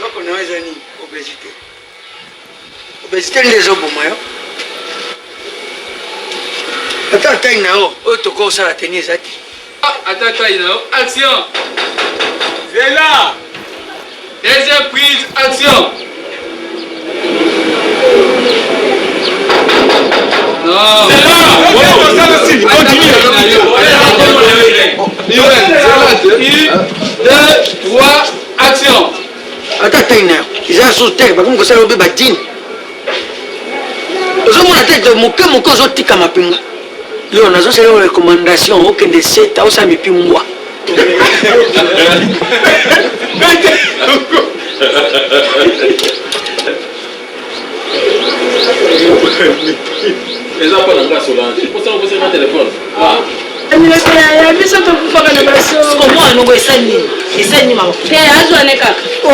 Loko naweza ni obésité. Obésité ndezo bomayo. Attends, inao. Oto ko sala tenir zati. Attends, inao. Action. C'est là. Deuxième prise, action. Non. C'est là. Continue. 1, 2, 3, action. Attends, inao. Ils ont sauté, par contre, ça va bien batine. Nous avons la tête de mon cause tika mapinga. Yo, nous avons une recommandation, aucun de cette, au sami pimwa. Les enfants n'ont pas Solange. Pour ça, vous avez un téléphone. Il y a des gens qui font des choses. Comment on va essayer? Essaye maman. Quel âge on est cap? Oh.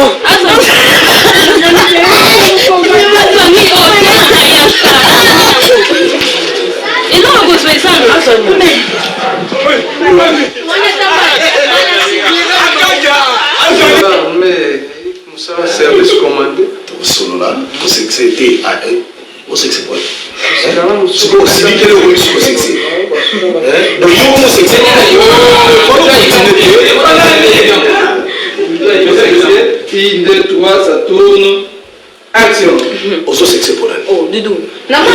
Et non, on va se faire ça. Mais ça va servir ce commandé. Solola, vous savez que c'était à eux. Vous savez que c'est quoi? C'est pour aussi vite que le remis sur le sexe. Donc, il faut que Une, deux, trois, ça tourne. Action. Oso sexe pour elle. Oh, Didou. Maman,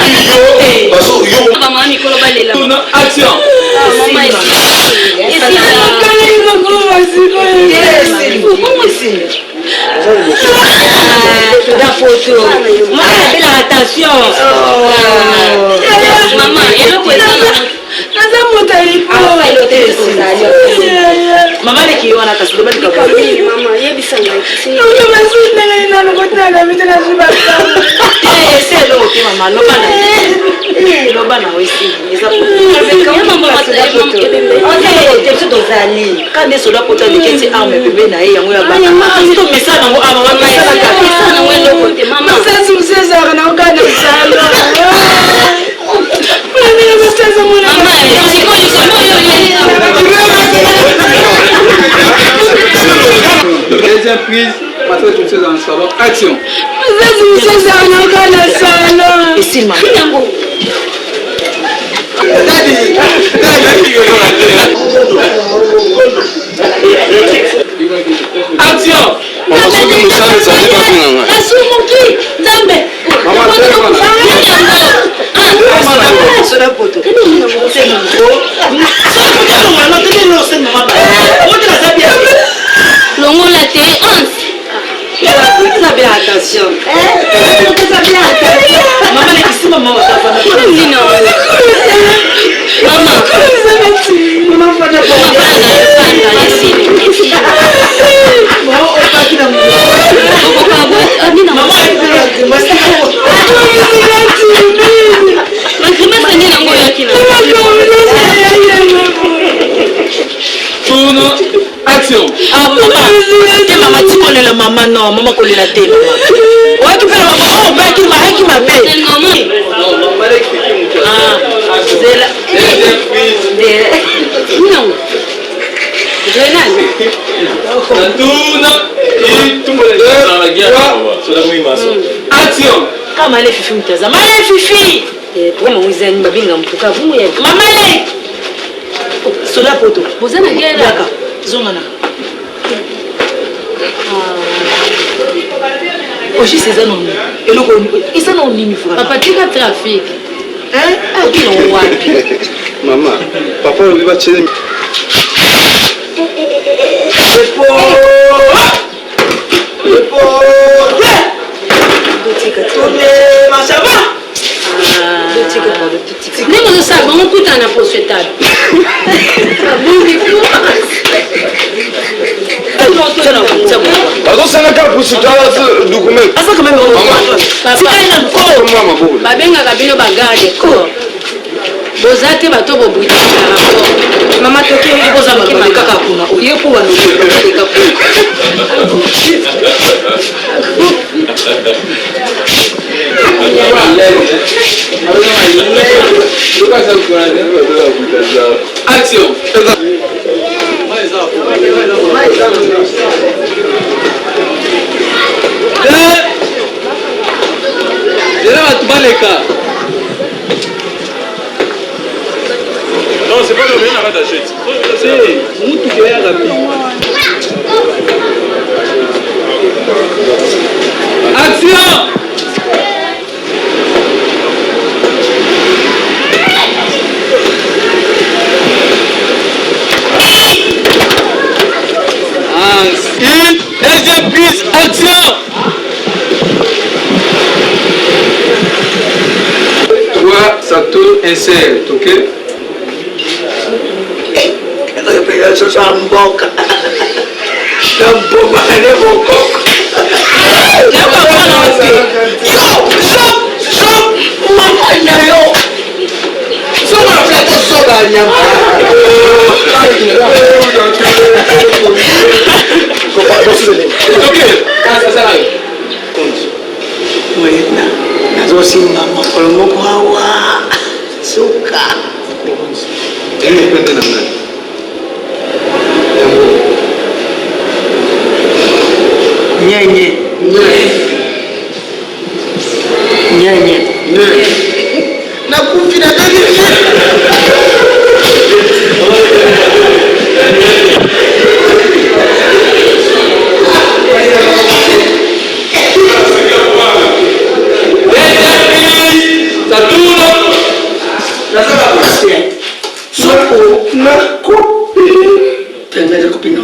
Nicolo Balela. Tourne, action. Maman, La photo. Maman, attention. Maman, il a Maman, qui est en attention. Maman, c'est l'autre, maman. Deuxième prise, maintenant tu sais dans le salon. Action. Ici, maman. Action. Attention. Maman, ici, maman. Tourne, action. Ah, maman, tu connais la maman, non, maman connaît la télé. Ouais, tu fais la maman, oh, ben, qui m'appelle. Non, maman, expliquez-moi. Ah, c'est la. Deuxième prise. Non. Ça tourne. Et tout le monde est dans la guerre. Action. Kama ile fifi mtazama. Mama fifi. Pour moi vous êtes mabinga mpuka vous ya. Mama le. Sola poto. Vous êtes en guerre là. Zongana. Oji c'est ça non. Et le et ça non ni fura. Papa tu as trafic. Hein? Ah qui non wapi. Maman, papa lui va tirer. Nemo no sabe, vamos cuidar na postetade. Azosangaka kusitala document. Asa quand même babengaka bino bagarde corps boza te bato bobuti mama toke boza mama kaka kuna uye po wano Action. Maleka. Non, c'est pas le même arrête d'acheter. C'est où tu es rapide. Action! Une deuxième prise, action! Toi, ça tourne, insère, ok? Révélation sur un boc. Un bon malé, mon coq. nazosimba makolo moko awa suka nyenye nyenye nakufina Tenga de copino.